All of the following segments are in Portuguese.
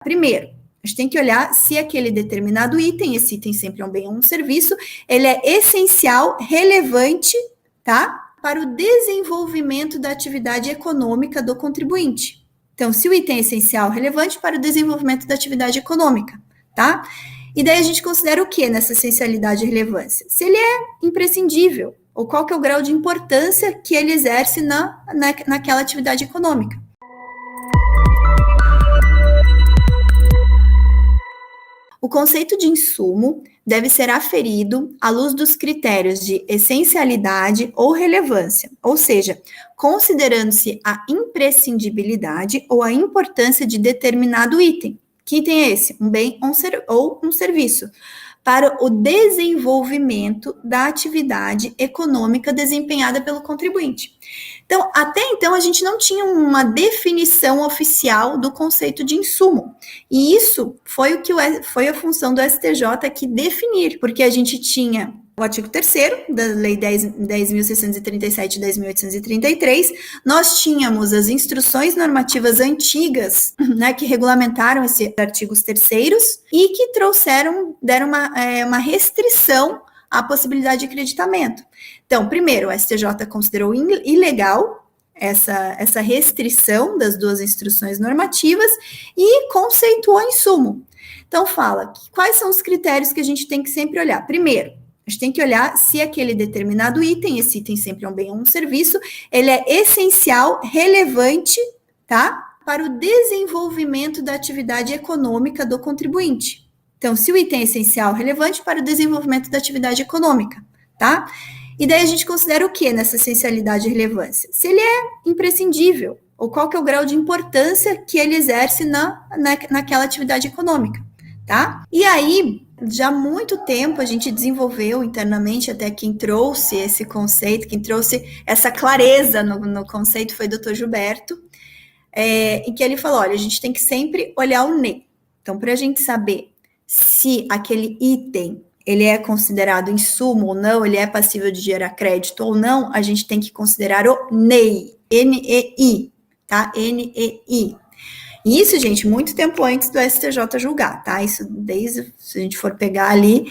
Primeiro, a gente tem que olhar se aquele determinado item, esse item sempre é um bem ou um serviço, ele é essencial, relevante, tá? Para o desenvolvimento da atividade econômica do contribuinte. Então, se o item é essencial, relevante para o desenvolvimento da atividade econômica, tá? E daí a gente considera o que nessa essencialidade e relevância? Se ele é imprescindível, ou qual que é o grau de importância que ele exerce naquela atividade econômica. O conceito de insumo deve ser aferido à luz dos critérios de essencialidade ou relevância, ou seja, considerando-se a imprescindibilidade ou a importância de determinado item. Que item é esse? Um bem ou um serviço, para o desenvolvimento da atividade econômica desempenhada pelo contribuinte. Então, até então, a gente não tinha uma definição oficial do conceito de insumo. E isso foi a função do STJ aqui definir, porque a gente tinha o artigo 3º da Lei 10.637 e 10.833, nós tínhamos as instruções normativas antigas, né, que regulamentaram esses artigos terceiros e que deram uma restrição à possibilidade de acreditamento. Então, primeiro, o STJ considerou ilegal essa restrição das duas instruções normativas e conceituou insumo. Então, fala quais são os critérios que a gente tem que sempre olhar. Primeiro, a gente tem que olhar se aquele determinado item, esse item sempre é um bem ou um serviço, ele é essencial, relevante, tá? Para o desenvolvimento da atividade econômica do contribuinte. Então, se o item é essencial, relevante para o desenvolvimento da atividade econômica, tá? E daí a gente considera o que nessa essencialidade e relevância? Se ele é imprescindível, ou qual que é o grau de importância que ele exerce naquela atividade econômica, tá? E aí, já há muito tempo a gente desenvolveu internamente, até quem trouxe esse conceito, quem trouxe essa clareza no conceito foi o Dr. Gilberto, em que ele falou, olha, a gente tem que sempre olhar o NEI. Então, para a gente saber se aquele item ele é considerado insumo ou não, ele é passível de gerar crédito ou não, a gente tem que considerar o NEI, N-E-I, tá? N-E-I. E isso, gente, muito tempo antes do STJ julgar, tá? Isso desde, se a gente for pegar ali,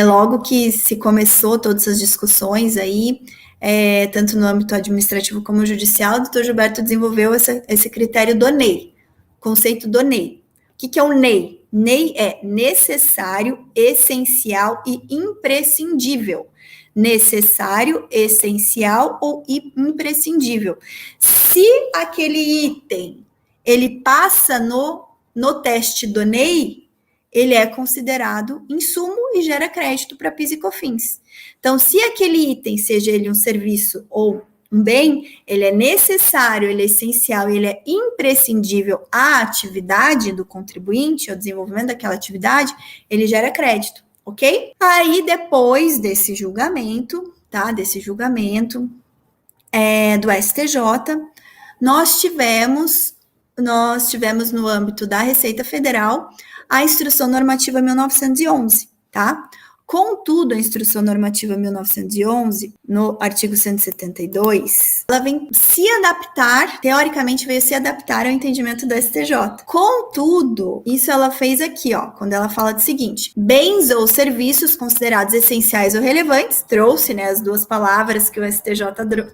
logo que se começou todas essas discussões aí, tanto no âmbito administrativo como judicial, o doutor Gilberto desenvolveu esse critério do NEI, conceito do NEI. O que é o NEI? NEI é necessário, essencial e imprescindível. Necessário, essencial ou imprescindível. Se aquele item ele passa no teste do NEI, ele é considerado insumo e gera crédito para PIS e COFINS. Então, se aquele item, seja ele um serviço ou um bem, ele é necessário, ele é essencial, ele é imprescindível à atividade do contribuinte, ao desenvolvimento daquela atividade, ele gera crédito, ok? Aí, depois desse julgamento, tá? Desse julgamento do STJ, nós tivemos no âmbito da Receita Federal a Instrução Normativa 1911, tá? Contudo, a Instrução Normativa 1911, no artigo 172, ela vem se adaptar, teoricamente veio se adaptar ao entendimento do STJ. Contudo, isso ela fez aqui, ó, quando ela fala do seguinte, bens ou serviços considerados essenciais ou relevantes, trouxe, né, as duas palavras que o STJ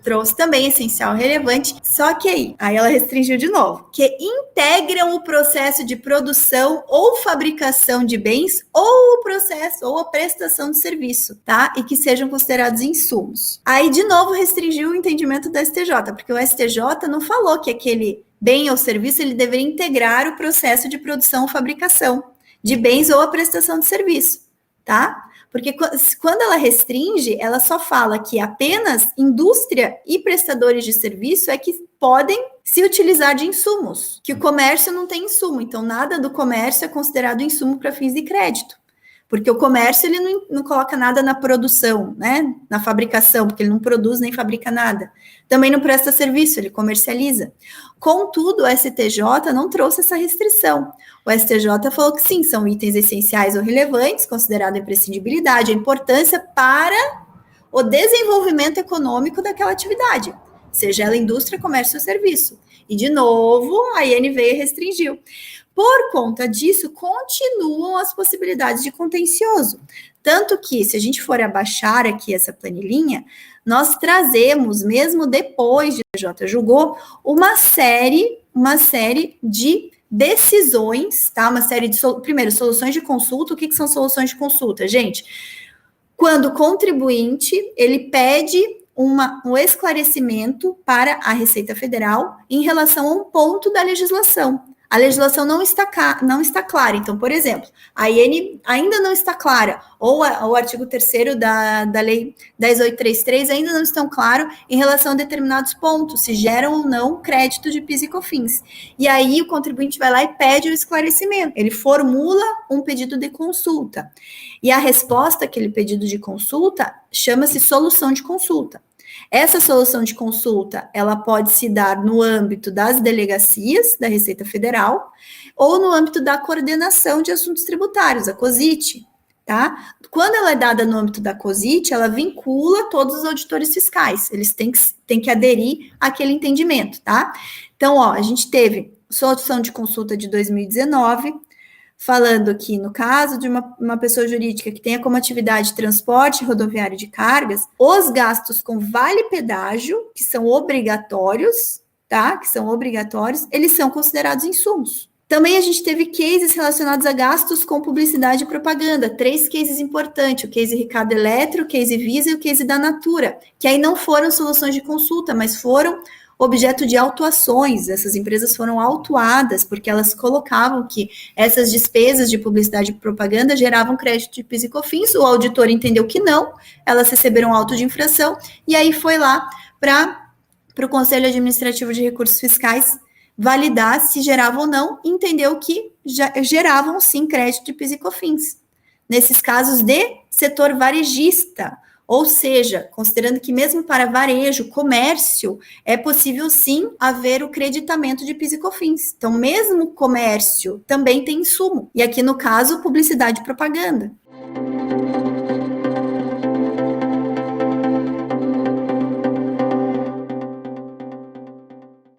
trouxe também, essencial e relevante, só que aí ela restringiu de novo, que integram o processo de produção ou fabricação de bens ou o processo ou a prestação de serviço, tá? E que sejam considerados insumos. Aí, de novo, restringiu o entendimento do STJ, porque o STJ não falou que aquele bem ou serviço ele deveria integrar o processo de produção ou fabricação de bens ou a prestação de serviço, tá? Porque quando ela restringe, ela só fala que apenas indústria e prestadores de serviço é que podem se utilizar de insumos, que o comércio não tem insumo, então nada do comércio é considerado insumo para fins de crédito. Porque o comércio, ele não coloca nada na produção, né? Na fabricação, porque ele não produz nem fabrica nada. Também não presta serviço, ele comercializa. Contudo, o STJ não trouxe essa restrição. O STJ falou que sim, são itens essenciais ou relevantes, considerado a imprescindibilidade, a importância para o desenvolvimento econômico daquela atividade. seja ela indústria, comércio ou serviço. E, de novo, a IN veio e restringiu. Por conta disso, continuam as possibilidades de contencioso. Tanto que, se a gente for abaixar aqui essa planilhinha, nós trazemos, mesmo depois de a PJ julgou, uma série de decisões, tá? Uma série de, primeiro, soluções de consulta. O que são soluções de consulta, gente? Quando o contribuinte, ele pede um esclarecimento para a Receita Federal em relação a um ponto da legislação. A legislação não está clara. Então, por exemplo, a IN ainda não está clara, ou o artigo 3º da Lei 10.833 ainda não estão claros em relação a determinados pontos, se geram ou não crédito de PIS e COFINS. E aí o contribuinte vai lá e pede o esclarecimento. Ele formula um pedido de consulta. E a resposta àquele pedido de consulta chama-se solução de consulta. Essa solução de consulta, ela pode se dar no âmbito das delegacias da Receita Federal ou no âmbito da coordenação de assuntos tributários, a COSIT, tá? Quando ela é dada no âmbito da COSIT, ela vincula todos os auditores fiscais, eles têm que aderir àquele entendimento, tá? Então, ó, a gente teve solução de consulta de 2019, falando que, no caso de uma pessoa jurídica que tenha como atividade transporte rodoviário de cargas, os gastos com vale-pedágio, que são obrigatórios, tá? Que são obrigatórios, eles são considerados insumos. Também a gente teve cases relacionados a gastos com publicidade e propaganda, 3 cases importantes, o case Ricardo Eletro, o case Visa e o case da Natura, que aí não foram soluções de consulta, mas foram objeto de autuações. Essas empresas foram autuadas porque elas colocavam que essas despesas de publicidade e propaganda geravam crédito de PIS e COFINS, o auditor entendeu que não, elas receberam auto de infração, e aí foi lá para o Conselho Administrativo de Recursos Fiscais validar se geravam ou não, entendeu que geravam sim crédito de PIS e COFINS. Nesses casos de setor varejista, ou seja, considerando que mesmo para varejo, comércio, é possível sim haver o creditamento de PIS e COFINS. Então, mesmo comércio também tem insumo. E aqui no caso, publicidade e propaganda.